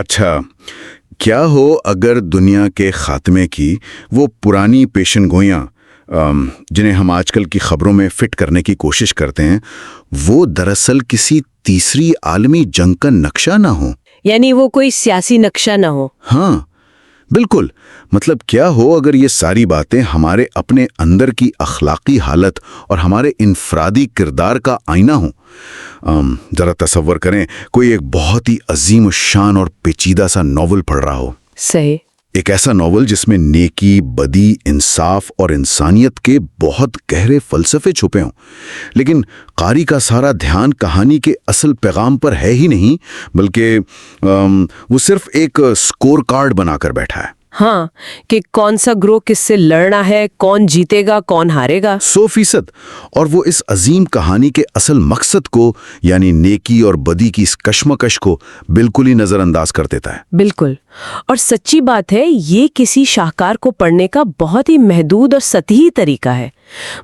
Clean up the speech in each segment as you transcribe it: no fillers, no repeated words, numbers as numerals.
اچھا، کیا ہو اگر دنیا کے خاتمے کی وہ پرانی پیشن گوئیاں جنہیں ہم آج کل کی خبروں میں فٹ کرنے کی کوشش کرتے ہیں، وہ دراصل کسی تیسری عالمی جنگ کا نقشہ نہ ہو؟ یعنی وہ کوئی سیاسی نقشہ نہ ہو؟ ہاں بالکل، مطلب کیا ہو اگر یہ ساری باتیں ہمارے اپنے اندر کی اخلاقی حالت اور ہمارے انفرادی کردار کا آئینہ ہوں۔ ذرا تصور کریں کوئی ایک بہت ہی عظیم الشان اور پیچیدہ سا ناول پڑھ رہا ہو۔ صحیح۔ ایک ایسا ناول جس میں نیکی، بدی، انصاف اور انسانیت کے بہت گہرے فلسفے چھپے ہوں، لیکن قاری کا سارا دھیان کہانی کے اصل پیغام پر ہے ہی نہیں، بلکہ وہ صرف ایک سکور کارڈ بنا کر بیٹھا ہے۔ ہاں، کہ کون سا گروہ کس سے لڑنا ہے، کون جیتے گا، کون ہارے گا۔ 100%۔ اور وہ اس عظیم کہانی کے اصل مقصد کو، یعنی نیکی اور بدی کی اس کشمکش کو بالکل ہی نظر انداز کر دیتا ہے۔ بالکل، اور سچی بات ہے یہ کسی شاہکار کو پڑھنے کا بہت ہی محدود اور سطحی طریقہ ہے۔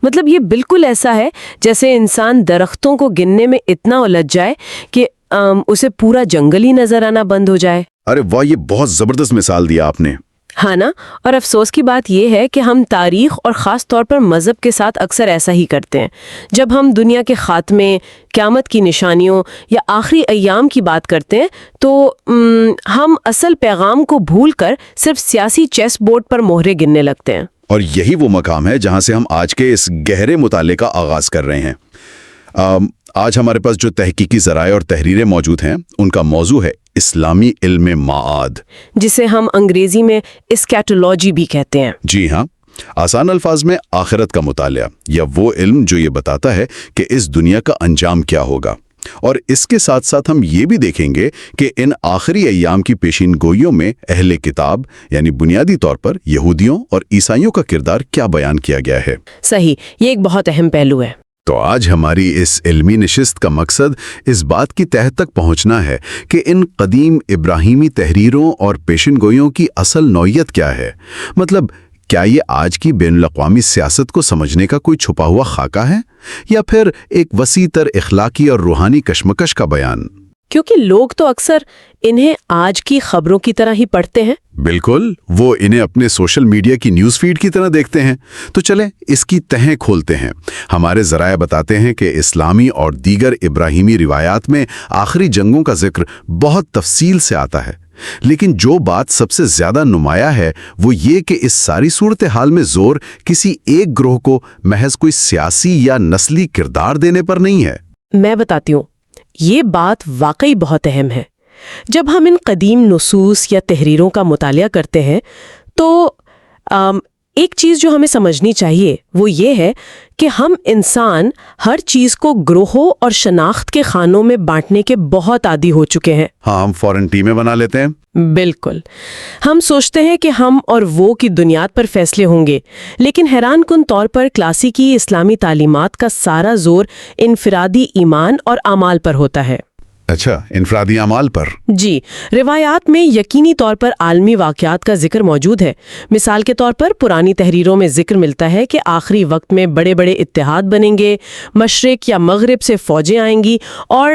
مطلب یہ بالکل ایسا ہے جیسے انسان درختوں کو گننے میں اتنا الجھ جائے کہ اسے پورا جنگل ہی نظر آنا بند ہو جائے۔ ارے واہ، یہ بہت زبردست مثال دیا آپ نے۔ ہاں نا، اور افسوس کی بات یہ ہے کہ ہم تاریخ اور خاص طور پر مذہب کے ساتھ اکثر ایسا ہی کرتے ہیں۔ جب ہم دنیا کے خاتمے، قیامت کی نشانیوں یا آخری ایام کی بات کرتے ہیں تو ہم اصل پیغام کو بھول کر صرف سیاسی چیس بورڈ پر مہرے گننے لگتے ہیں۔ اور یہی وہ مقام ہے جہاں سے ہم آج کے اس گہرے مطالعے کا آغاز کر رہے ہیں۔ آج ہمارے پاس جو تحقیقی ذرائع اور تحریریں موجود ہیں ان کا موضوع ہے اسلامی علم معاد، جسے ہم انگریزی میں اسکیٹولوجی بھی کہتے ہیں۔ جی ہاں، آسان الفاظ میں آخرت کا مطالعہ، یا وہ علم جو یہ بتاتا ہے کہ اس دنیا کا انجام کیا ہوگا۔ اور اس کے ساتھ ساتھ ہم یہ بھی دیکھیں گے کہ ان آخری ایام کی پیشین گوئیوں میں اہل کتاب یعنی بنیادی طور پر یہودیوں اور عیسائیوں کا کردار کیا بیان کیا گیا ہے۔ صحیح، یہ ایک بہت اہم پہلو ہے۔ تو آج ہماری اس علمی نشست کا مقصد اس بات کی تہہ تک پہنچنا ہے کہ ان قدیم ابراہیمی تحریروں اور پیشن گوئیوں کی اصل نوعیت کیا ہے۔ مطلب کیا یہ آج کی بین الاقوامی سیاست کو سمجھنے کا کوئی چھپا ہوا خاکہ ہے، یا پھر ایک وسیع تر اخلاقی اور روحانی کشمکش کا بیان؟ کیونکہ لوگ تو اکثر انہیں آج کی خبروں کی طرح ہی پڑھتے ہیں۔ بالکل، وہ انہیں اپنے سوشل میڈیا کی نیوز فیڈ کی طرح دیکھتے ہیں۔ تو چلیں اس کی تہیں کھولتے ہیں۔ ہمارے ذرائع بتاتے ہیں کہ اسلامی اور دیگر ابراہیمی روایات میں آخری جنگوں کا ذکر بہت تفصیل سے آتا ہے، لیکن جو بات سب سے زیادہ نمایاں ہے وہ یہ کہ اس ساری صورتحال میں زور کسی ایک گروہ کو محض کوئی سیاسی یا نسلی کردار دینے پر نہیں ہے۔ میں بتاتی ہوں، یہ بات واقعی بہت اہم ہے۔ جب ہم ان قدیم نصوص یا تحریروں کا مطالعہ کرتے ہیں تو ایک چیز جو ہمیں سمجھنی چاہیے وہ یہ ہے کہ ہم انسان ہر چیز کو گروہوں اور شناخت کے خانوں میں بانٹنے کے بہت عادی ہو چکے ہیں۔ ہاں، ہم فوراً ٹیمیں بنا لیتے ہیں۔ بالکل، ہم سوچتے ہیں کہ ہم اور وہ کی بنیاد پر فیصلے ہوں گے، لیکن حیران کن طور پر کلاسیکی اسلامی تعلیمات کا سارا زور انفرادی ایمان اور اعمال پر ہوتا ہے۔ اچھا، انفرادی اعمال پر؟ جی، روایات میں یقینی طور پر عالمی واقعات کا ذکر موجود ہے۔ مثال کے طور پر پرانی تحریروں میں ذکر ملتا ہے کہ آخری وقت میں بڑے بڑے اتحاد بنیں گے، مشرق یا مغرب سے فوجیں آئیں گی اور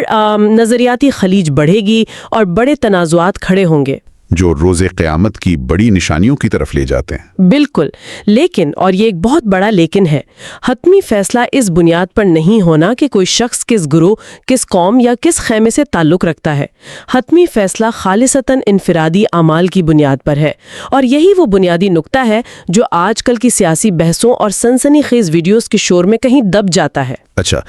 نظریاتی خلیج بڑھے گی اور بڑے تنازعات کھڑے ہوں گے، جو روز قیامت کی بڑی نشانیوں کی طرف لے جاتے ہیں۔ بالکل، لیکن، اور یہ ایک بہت بڑا لیکن ہے، حتمی فیصلہ اس بنیاد پر نہیں ہونا کہ کوئی شخص کس گروہ، کس قوم یا کس خیمے سے تعلق رکھتا ہے۔ حتمی فیصلہ خالصتاً انفرادی اعمال کی بنیاد پر ہے، اور یہی وہ بنیادی نقطہ ہے جو آج کل کی سیاسی بحثوں اور سنسنی خیز ویڈیوز کے شور میں کہیں دب جاتا ہے۔ اچھا،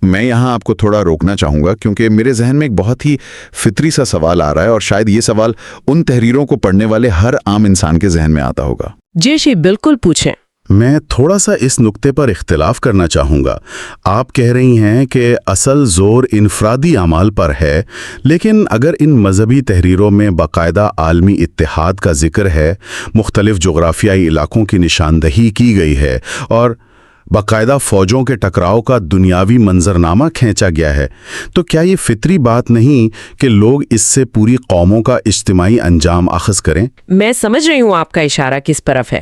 میں یہاں آپ کو تھوڑا روکنا چاہوں گا کیونکہ میرے ذہن میں ایک بہت ہی فطری سا سوال آ رہا ہے، اور شاید یہ سوال ان تحریروں کو پڑھنے والے ہر عام انسان کے ذہن میں آتا ہوگا۔ جی بالکل، پوچھیں۔ میں تھوڑا سا اس نقطے پر اختلاف کرنا چاہوں گا۔ آپ کہہ رہی ہیں کہ اصل زور انفرادی اعمال پر ہے، لیکن اگر ان مذہبی تحریروں میں باقاعدہ عالمی اتحاد کا ذکر ہے، مختلف جغرافیائی علاقوں کی نشاندہی کی گئی ہے، اور باقاعدہ فوجوں کے ٹکراؤ کا دنیاوی منظرنامہ کھینچا گیا ہے، تو کیا یہ فطری بات نہیں کہ لوگ اس سے پوری قوموں کا اجتماعی انجام اخذ کریں؟ میں سمجھ رہی ہوں آپ کا اشارہ کس طرف ہے۔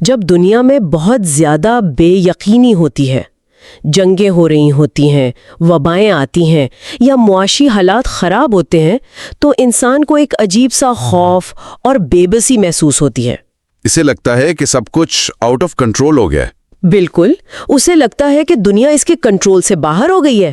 جب دنیا میں بہت زیادہ بے یقینی ہوتی ہے، جنگیں ہو رہی ہوتی ہیں، وبائیں آتی ہیں یا معاشی حالات خراب ہوتے ہیں، تو انسان کو ایک عجیب سا خوف اور بے بسی محسوس ہوتی ہے۔ اسے لگتا ہے کہ سب کچھ آؤٹ آف کنٹرول ہو گیا ہے۔ بالکل، اسے لگتا ہے کہ دنیا اس کے کنٹرول سے باہر ہو گئی ہے۔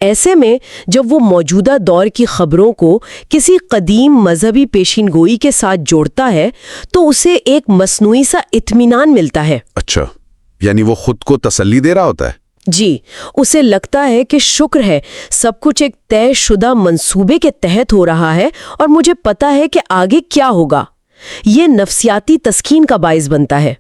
ایسے میں جب وہ موجودہ دور کی خبروں کو کسی قدیم مذہبی پیشین گوئی کے ساتھ جوڑتا ہے تو اسے ایک مصنوعی سا اطمینان ملتا ہے۔ اچھا، یعنی وہ خود کو تسلی دے رہا ہوتا ہے۔ جی، اسے لگتا ہے کہ شکر ہے، سب کچھ ایک طے شدہ منصوبے کے تحت ہو رہا ہے اور مجھے پتا ہے کہ آگے کیا ہوگا۔ یہ نفسیاتی تسکین کا باعث بنتا ہے،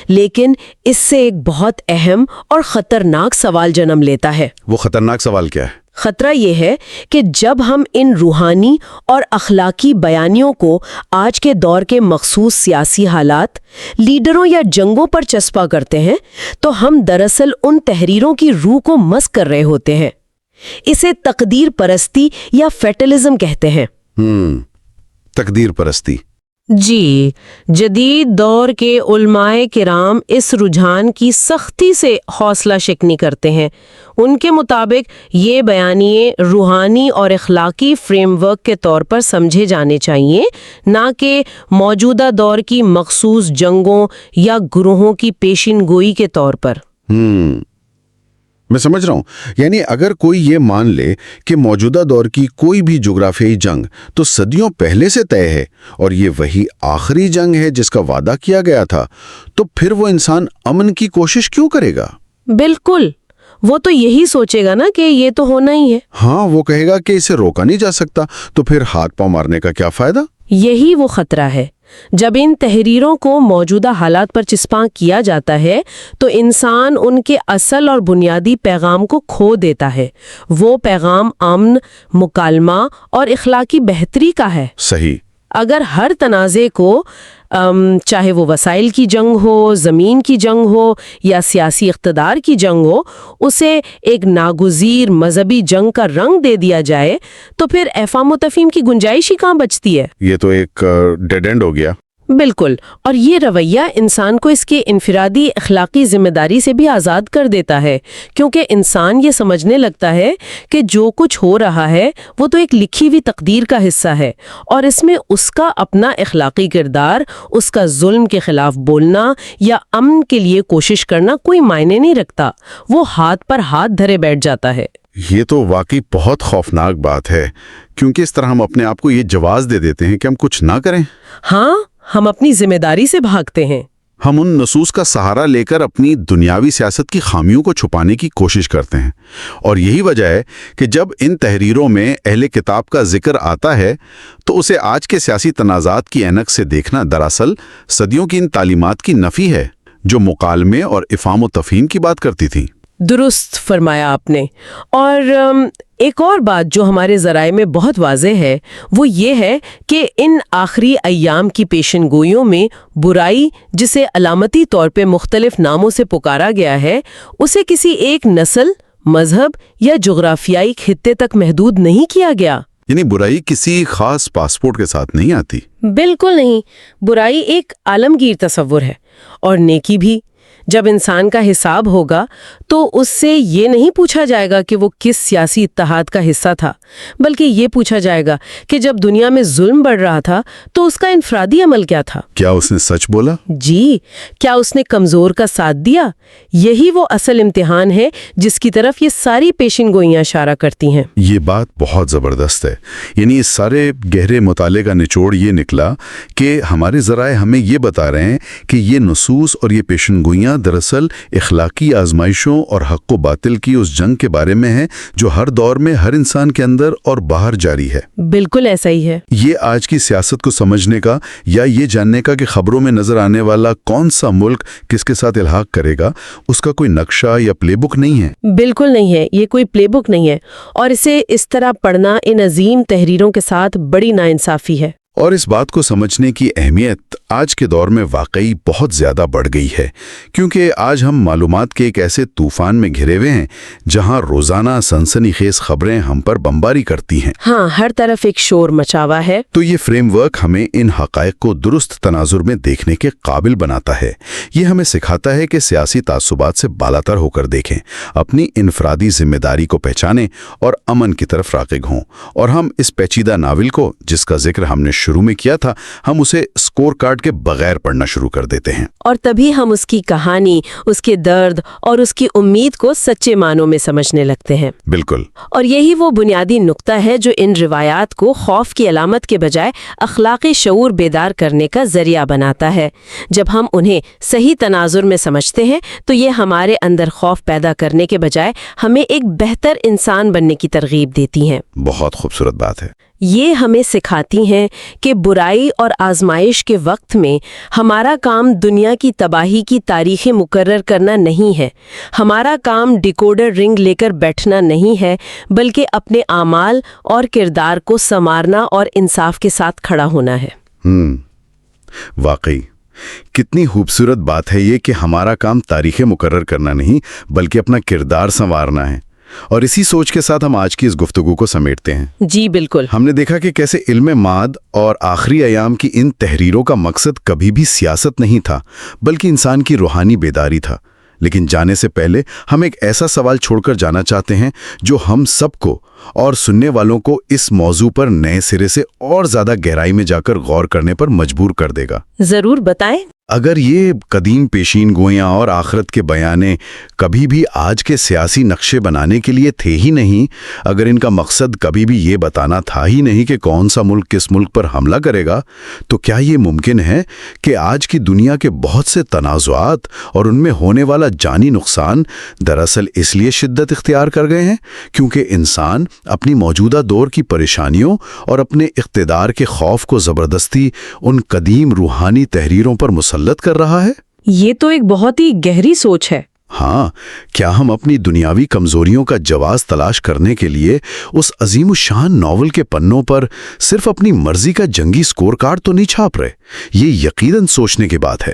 لیکن اس سے ایک بہت اہم اور خطرناک سوال جنم لیتا ہے۔ وہ خطرناک سوال کیا ہے؟ خطرہ یہ ہے کہ جب ہم ان روحانی اور اخلاقی بیانیوں کو آج کے دور کے مخصوص سیاسی حالات، لیڈروں یا جنگوں پر چسپاں کرتے ہیں تو ہم دراصل ان تحریروں کی روح کو مس کر رہے ہوتے ہیں۔ اسے تقدیر پرستی یا فیٹلزم کہتے ہیں۔ تقدیر پرستی۔ جی، جدید دور کے علماء کرام اس رجحان کی سختی سے حوصلہ شکنی کرتے ہیں۔ ان کے مطابق یہ بیانیے روحانی اور اخلاقی فریم ورک کے طور پر سمجھے جانے چاہیے، نہ کہ موجودہ دور کی مخصوص جنگوں یا گروہوں کی پیشین گوئی کے طور پر۔ میں سمجھ رہا ہوں، یعنی اگر کوئی یہ مان لے کہ موجودہ دور کی کوئی بھی جغرافیائی جنگ تو صدیوں پہلے سے طے ہے اور یہ وہی آخری جنگ ہے جس کا وعدہ کیا گیا تھا، تو پھر وہ انسان امن کی کوشش کیوں کرے گا؟ بالکل، وہ تو یہی سوچے گا نا کہ یہ تو ہونا ہی ہے۔ ہاں، وہ کہے گا کہ اسے روکا نہیں جا سکتا، تو پھر ہاتھ پاؤں مارنے کا کیا فائدہ؟ یہی وہ خطرہ ہے۔ جب ان تحریروں کو موجودہ حالات پر چسپاں کیا جاتا ہے تو انسان ان کے اصل اور بنیادی پیغام کو کھو دیتا ہے۔ وہ پیغام امن، مکالمہ اور اخلاقی بہتری کا ہے۔ صحیح۔ اگر ہر تنازع کو چاہے وہ وسائل کی جنگ ہو، زمین کی جنگ ہو یا سیاسی اقتدار کی جنگ ہو، اسے ایک ناگزیر مذہبی جنگ کا رنگ دے دیا جائے تو پھر افہام و تفہیم کی گنجائش ہی کہاں بچتی ہے؟ یہ تو ایک ڈیڈ اینڈ ہو گیا۔ بالکل، اور یہ رویہ انسان کو اس کے انفرادی اخلاقی ذمہ داری سے بھی آزاد کر دیتا ہے، کیونکہ انسان یہ سمجھنے لگتا ہے کہ جو کچھ ہو رہا ہے وہ تو ایک لکھی ہوئی تقدیر کا حصہ ہے اور اس میں اس کا اپنا اخلاقی کردار، اس کا ظلم کے خلاف بولنا یا امن کے لیے کوشش کرنا کوئی معنی نہیں رکھتا۔ وہ ہاتھ پر ہاتھ دھرے بیٹھ جاتا ہے۔ یہ تو واقعی بہت خوفناک بات ہے، کیونکہ اس طرح ہم اپنے آپ کو یہ جواز دے دیتے ہیں کہ ہم کچھ نہ کریں۔ ہاں، ہم اپنی ذمہ داری سے بھاگتے ہیں۔ ہم ان نصوص کا سہارا لے کر اپنی دنیاوی سیاست کی خامیوں کو چھپانے کی کوشش کرتے ہیں، اور یہی وجہ ہے کہ جب ان تحریروں میں اہل کتاب کا ذکر آتا ہے تو اسے آج کے سیاسی تنازعات کی عینک سے دیکھنا دراصل صدیوں کی ان تعلیمات کی نفی ہے جو مکالمے اور افہام و تفہیم کی بات کرتی تھیں۔ درست فرمایا آپ نے۔ اور ایک اور بات جو ہمارے ذرائع میں بہت واضح ہے وہ یہ ہے کہ ان آخری ایام کی پیشن گوئیوں میں برائی، جسے علامتی طور پہ مختلف ناموں سے پکارا گیا ہے، اسے کسی ایک نسل، مذہب یا جغرافیائی خطے تک محدود نہیں کیا گیا۔ یعنی برائی کسی خاص پاسپورٹ کے ساتھ نہیں آتی۔ بالکل نہیں، برائی ایک عالمگیر تصور ہے، اور نیکی بھی۔ جب انسان کا حساب ہوگا تو اس سے یہ نہیں پوچھا جائے گا کہ وہ کس سیاسی اتحاد کا حصہ تھا، بلکہ یہ پوچھا جائے گا کہ جب دنیا میں ظلم بڑھ رہا تھا تو اس کا انفرادی عمل کیا تھا؟ کیا اس نے سچ بولا؟ جی، کیا اس نے کمزور کا ساتھ دیا؟ یہی وہ اصل امتحان ہے جس کی طرف یہ ساری پیشن گوئیاں اشارہ کرتی ہیں۔ یہ بات بہت زبردست ہے، یعنی اس سارے گہرے مطالعے کا نچوڑ یہ نکلا کہ ہمارے ذرائع ہمیں یہ بتا رہے ہیں کہ یہ نصوص اور یہ پیشن گوئیاں دراصل اخلاقی آزمائشوں اور حق و باطل کی اس جنگ کے بارے میں ہے جو ہر دور میں ہر انسان کے اندر اور باہر جاری ہے۔ بالکل ایسا ہی ہے۔ یہ آج کی سیاست کو سمجھنے کا یا یہ جاننے کا کہ خبروں میں نظر آنے والا کون سا ملک کس کے ساتھ الحاق کرے گا، اس کا کوئی نقشہ یا پلے بک نہیں ہے۔ بالکل نہیں ہے، یہ کوئی پلے بک نہیں ہے، اور اسے اس طرح پڑھنا ان عظیم تحریروں کے ساتھ بڑی ناانصافی ہے۔ اور اس بات کو سمجھنے کی اہمیت آج کے دور میں واقعی بہت زیادہ بڑھ گئی ہے، کیونکہ آج ہم معلومات کے ایک ایسے طوفان میں گھرے ہوئے ہیں جہاں روزانہ سنسنی خیز خبریں ہم پر بمباری کرتی ہیں۔ ہاں، ہر طرف ایک شور مچا ہوا ہے۔ تو یہ فریم ورک ہمیں ان حقائق کو درست تناظر میں دیکھنے کے قابل بناتا ہے۔ یہ ہمیں سکھاتا ہے کہ سیاسی تعصبات سے بالاتر ہو کر دیکھیں، اپنی انفرادی ذمہ داری کو پہچانیں اور امن کی طرف راغب ہوں۔ اور ہم اس پیچیدہ ناول کو، جس کا ذکر ہم نے شروع میں کیا تھا، ہم اسے اسکور کارڈ کے بغیر پڑھنا شروع کر دیتے ہیں۔ اور تبھی ہم اس کی کہانی، اس کے درد اور اس کی امید کو سچے معنوں میں سمجھنے لگتے ہیں۔ بالکل۔ اور یہی وہ بنیادی نقطہ ہے جو ان روایات کو خوف کی علامت کے بجائے اخلاقی شعور بیدار کرنے کا ذریعہ بناتا ہے۔ جب ہم انہیں صحیح تناظر میں سمجھتے ہیں تو یہ ہمارے اندر خوف پیدا کرنے کے بجائے ہمیں ایک بہتر انسان بننے کی ترغیب دیتی ہیں۔ بہت خوبصورت بات ہے۔ یہ ہمیں سکھاتی ہیں کہ برائی اور آزمائش کے وقت میں ہمارا کام دنیا کی تباہی کی تاریخیں مقرر کرنا نہیں ہے، ہمارا کام ڈیکوڈر رنگ لے کر بیٹھنا نہیں ہے، بلکہ اپنے اعمال اور کردار کو سنوارنا اور انصاف کے ساتھ کھڑا ہونا ہے۔ واقعی کتنی خوبصورت بات ہے یہ کہ ہمارا کام تاریخیں مقرر کرنا نہیں بلکہ اپنا کردار سنوارنا ہے۔ اور اسی سوچ کے ساتھ ہم آج کی اس گفتگو کو سمیٹتے ہیں۔ جی بالکل۔ ہم نے دیکھا کہ کیسے علم ماد اور آخری ایام کی ان تحریروں کا مقصد کبھی بھی سیاست نہیں تھا، بلکہ انسان کی روحانی بیداری تھا۔ لیکن جانے سے پہلے ہم ایک ایسا سوال چھوڑ کر جانا چاہتے ہیں جو ہم سب کو اور سننے والوں کو اس موضوع پر نئے سرے سے اور زیادہ گہرائی میں جا کر غور کرنے پر مجبور کر دے گا۔ ضرور بتائیں۔ اگر یہ قدیم پیشین گوئیاں اور آخرت کے بیانے کبھی بھی آج کے سیاسی نقشے بنانے کے لیے تھے ہی نہیں، اگر ان کا مقصد کبھی بھی یہ بتانا تھا ہی نہیں کہ کون سا ملک کس ملک پر حملہ کرے گا، تو کیا یہ ممکن ہے کہ آج کی دنیا کے بہت سے تنازعات اور ان میں ہونے والا جانی نقصان دراصل اس لیے شدت اختیار کر گئے ہیں کیونکہ انسان اپنی موجودہ دور کی پریشانیوں اور اپنے اقتدار کے خوف کو زبردستی ان قدیم روحانی تحریروں پر مسلط کر رہا ہے؟ یہ تو ایک بہت ہی گہری سوچ ہے۔ ہاں، کیا ہم اپنی دنیاوی کمزوریوں کا جواز تلاش کرنے کے لیے اس عظیم الشان ناول کے پنوں پر صرف اپنی مرضی کا جنگی سکور کارڈ تو نہیں چھاپ رہے؟ یہ یقیناً سوچنے کی بات ہے۔